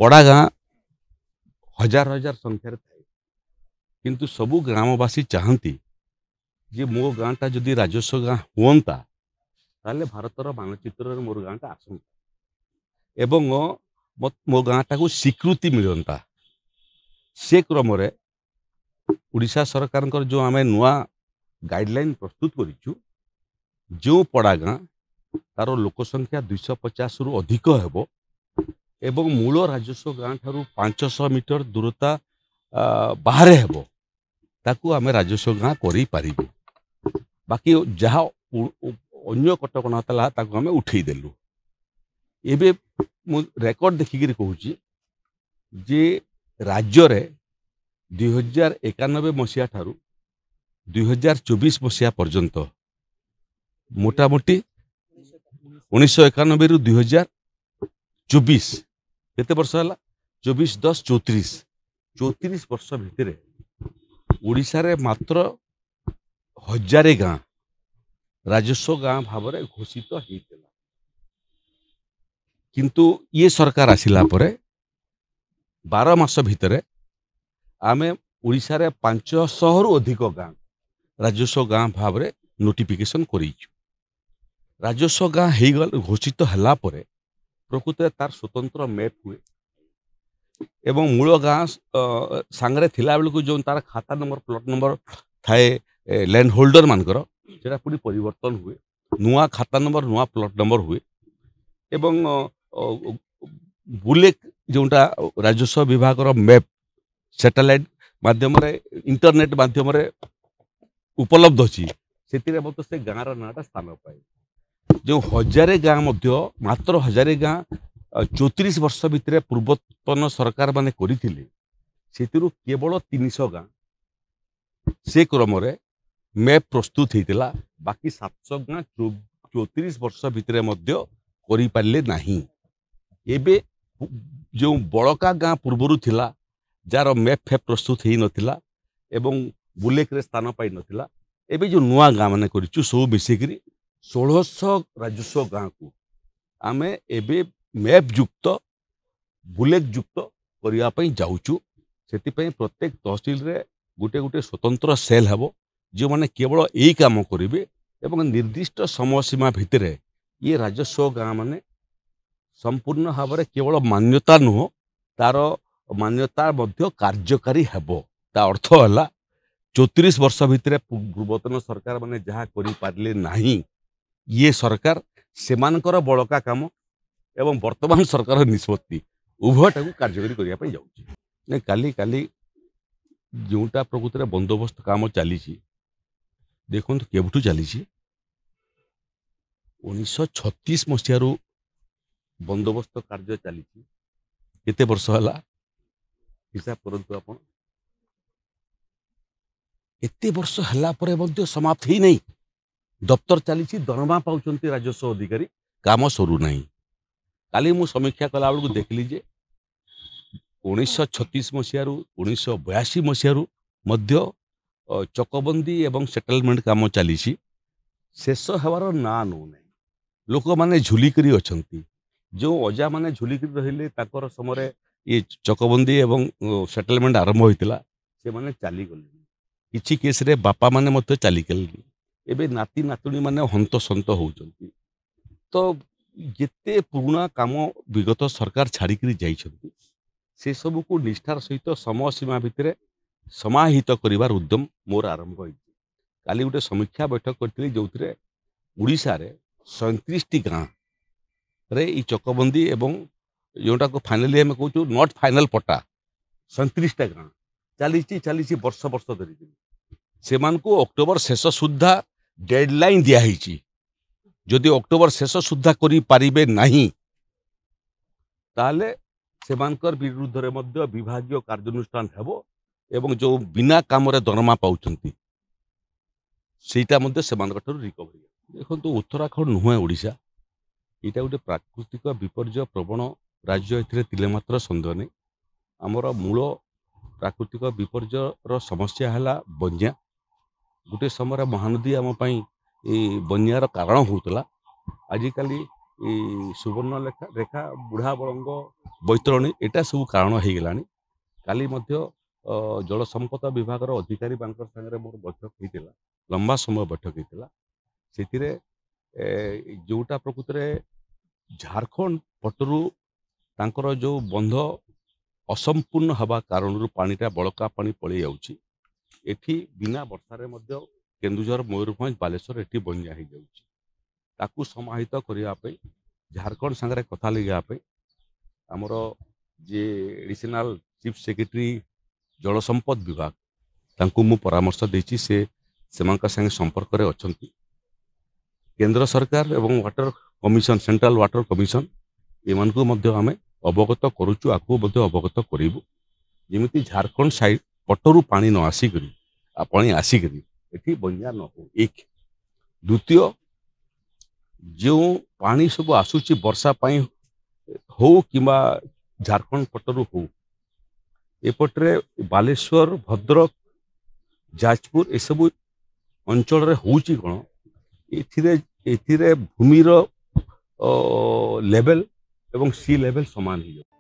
पड़ा गाँ हजार हजार संख्यार थाए किंतु सबू ग्रामवासी चाहती जे मो गाँटा जदि राजस्व गाँ हुंता ताले भारतर मानचित्र मोर गाँटा आसंता एवं मो गाँटा को स्वीकृति मिलता से क्रम उड़ीसा सरकार जो आम नुआ गाइडलाइन प्रस्तुत करिछु जो पड़ा गाँ तार लोकसंख्या 250 रु अधिक हेबो एवं मूल राजस्व गाँ ठारू 500 मीटर दूरता बाहर हेबो ताकू आमे राजस्व गाँ करि पारिबु बाकी जहाँ अन्य कटकणा तला ताकू आमे उठेई देलु एबे मु रेकर्ड देखिक कहूँ जे राज्य रे 2091 मसीहा ठारू 2024 मसीहा पर्यंत मोटामोटी 1991 रु 2024 केते वर्ष है 24 वर्ष भितर ओडिशा रे मात्र 1000 गाँ राजस्व गाँ भाव में घोषित होता किंतु ये सरकार आसिला परे 12 मास भितर आमे ओडिशा रे 500 रु अधिक गाँ राजस्व गाँ भाव में नोटिफिकेशन करिछु राजस्व गाँ हेगल घोषित हला परे प्रकृत तार स्वतंत्र मैप हुए एवं मूल गाँ सांगरे थिला बेलू को जो तार खाता नंबर प्लॉट नंबर थाए लैंड होल्डर मानकर सेटा पूरी परिवर्तन हुए नुआ खाता नंबर नुआ प्लॉट नंबर हुए एवं बुलेक जोटा राजस्व विभाग मैप सैटेलाइट माध्यम इंटरनेट माध्यम उपलब्ध अच्छी से गाँव नाटा स्थान पाए जो 1000 गाँ मात्र 1000 गाँ 34 वर्ष भितर पूर्वतन सरकार माने करिथिले सेतिरु केवल 300 गाँ से क्रम मैप प्रस्तुत होता बाकी 700 गाँ 34 वर्ष भितर करि पारले नाही एबे जो बड़का गाँ पूर्वर थिला जार मैप फेप प्रस्तुत हो नथिला एवं बुलेक रे स्थान पाई नथिला एबे जो नुआ गाँ माने करिचु सब मिसिकरी 1600 राजस्व गाँ को आमे एबे मैप युक्त बुलेक युक्त करने जाऊँ से प्रत्येक तहसिल रे गोटे गोटे स्वतंत्र सेल हेबो जो माने केवल यही काम करेंगे एवं निर्दिष्ट समय सीमा भितर ये राजस्व गाँ माने संपूर्ण भाव में केवल मान्यता नुह तार मान्यता मध्य कार्यकारी हेबो ता अर्थ है 34 वर्ष भितर पूर्वतन सरकार माने जहाँ करि पारले नाही ये सरकार सेमानकर बड़का काम एवं वर्तमान सरकार निष्पत्ति उभयटा को कार्यकारी करने जाऊँ काली काली जोटा प्रकृत में बंदोबस्त काम चली देखो केवठू चली 1936 मसीह बंदोबस्त कार्य चली केते वर्ष है हिसाब करंतु आपण एते वर्ष हल्ला परे मध्य समाप्त ही नहीं दफ्तर चली दरमा पाउचंती राजस्व अधिकारी काम सरू नहीं काली मु समीक्षा कला बेलू देखली जे 1936 मसीह 1982 मसीह मध्य चकबंदी एवं सेटलमेंट काम चली शेष हबार ना नो नहीं लोक माने झुलिकरी अछंती जो अजा माने झुलिकरी रहिले ताकर समय ये चकबंदी एवं सेटलमेंट आरंभ होता से माने चली गले किछि केस रे बापा माने मते चली गले एबे नाती नातुणी माने हंत सन्त होउचंती तो जिते पुराना काम विगत सरकार छाड़िकी जाइछंती से सब को निष्ठार सहित समय सीमा भितर समाहित करिवार उद्यम मोर आरंभ होइछि काली गोटे समीक्षा बैठक करथिली जोथिरे उड़ीसा रे 37 गाँ रे ई चकबंदी एवं जोटा को फाइनाली आम कहूँ नॉट फाइनल पट्टा 37टा गाँ चली वर्ष वर्ष धरी से अक्टोबर शेष सुधा डेडलाइन दिखाई जदि अक्टोबर शेष सुधा करि पारिबे नहीं ताले सेमानकर विरुद्ध रे मध्य विभागीय कार्यानुष्ठान हेबो एवं जो बिना काम रे दरमा पाउचंती सेटा मध्य सेमानकर रिकवरी देखो उत्तराखंड नुहे ओडिशा यहाँ गोटे प्राकृतिक विपर्य प्रवण राज्य एथिरे मात्र सन्देह नहीं आमर मूल प्राकृतिक विपर्यर समस्या है बन्या गोटे समय महानदी आम बन्यार कारण होता आजिकल ସୁବର୍ଣ୍ଣ ରେଖା ବୁଢ଼ା ବଳଙ୍ଗ ବୈତରଣୀ ଏଟା ସବୁ କାରଣ ହେଇଗଲାଣି। କାଲି ମଧ୍ୟ ଜଳ ସମ୍ପଦ ବିଭାଗର ଅଧିକାରୀମାନଙ୍କ ସାଙ୍ଗରେ ମୋର ବୈଠକ ହେଇଥିଲା, ଲମ୍ବା ସମୟ ବୈଠକ ହେଇଥିଲା। ସେଥିରେ ଯେଉଁଟା ପ୍ରକୃତରେ ଝାଡ଼ଖଣ୍ଡ ପଟରୁ ତାଙ୍କର ଯେଉଁ ବନ୍ଧ ଅସମ୍ପୂର୍ଣ୍ଣ ହେବା କାରଣରୁ ପାଣିଟା ବଳକା ପାଣି ପଳେଇ ଯାଉଛି। ଏଠି ବିନା ବର୍ଷାରେ ମଧ୍ୟ କେନ୍ଦୁଝର, ମୟୂରଭଞ୍ଜ, ବାଲେଶ୍ୱର ଏଠି ବନ୍ୟା ହେଇଯାଉଛି। ତାକୁ ସମାହିତ କରିବା ପାଇଁ ଝାଡ଼ଖଣ୍ଡ ସାଙ୍ଗରେ କଥା ଲାଗିବା ପାଇଁ ଆମର ଯିଏ ଏଡ଼ିସନାଲ ଚିଫ୍ ସେକ୍ରେଟାରୀ ଜଳ ସମ୍ପଦ ବିଭାଗ ତାଙ୍କୁ ମୁଁ ପରାମର୍ଶ ଦେଇଛି, ସେମାନଙ୍କ ସାଙ୍ଗେ ସମ୍ପର୍କରେ ଅଛନ୍ତି। କେନ୍ଦ୍ର ସରକାର ଏବଂ water commission, central water commission ଏମାନଙ୍କୁ ମଧ୍ୟ ଆମେ ଅବଗତ କରୁଛୁ, ଆଗକୁ ମଧ୍ୟ ଅବଗତ କରିବୁ, ଯେମିତି ଝାଡ଼ଖଣ୍ଡ ସାଇଡ୍ ପଟରୁ ପାଣି ନ ଆସିକରି ପାଣି ଆସିକରି ଏଠି ବନ୍ୟା ନ ହଉ। ଏକ ଦ୍ୱିତୀୟ, ଯେଉଁ ପାଣି ସବୁ ଆସୁଛି ବର୍ଷା ପାଇଁ ହଉ କିମ୍ବା ଝାଡ଼ଖଣ୍ଡ ପଟରୁ ହଉ, ଏପଟରେ ବାଲେଶ୍ୱର, ଭଦ୍ରକ, ଯାଜପୁର ଏସବୁ ଅଞ୍ଚଳରେ ହେଉଛି କ'ଣ, ଏଥିରେ ଭୂମିର ଲେଭେଲ ଏବଂ ସି ଲେଭେଲ ସମାନ ହେଇଯାଉଛି।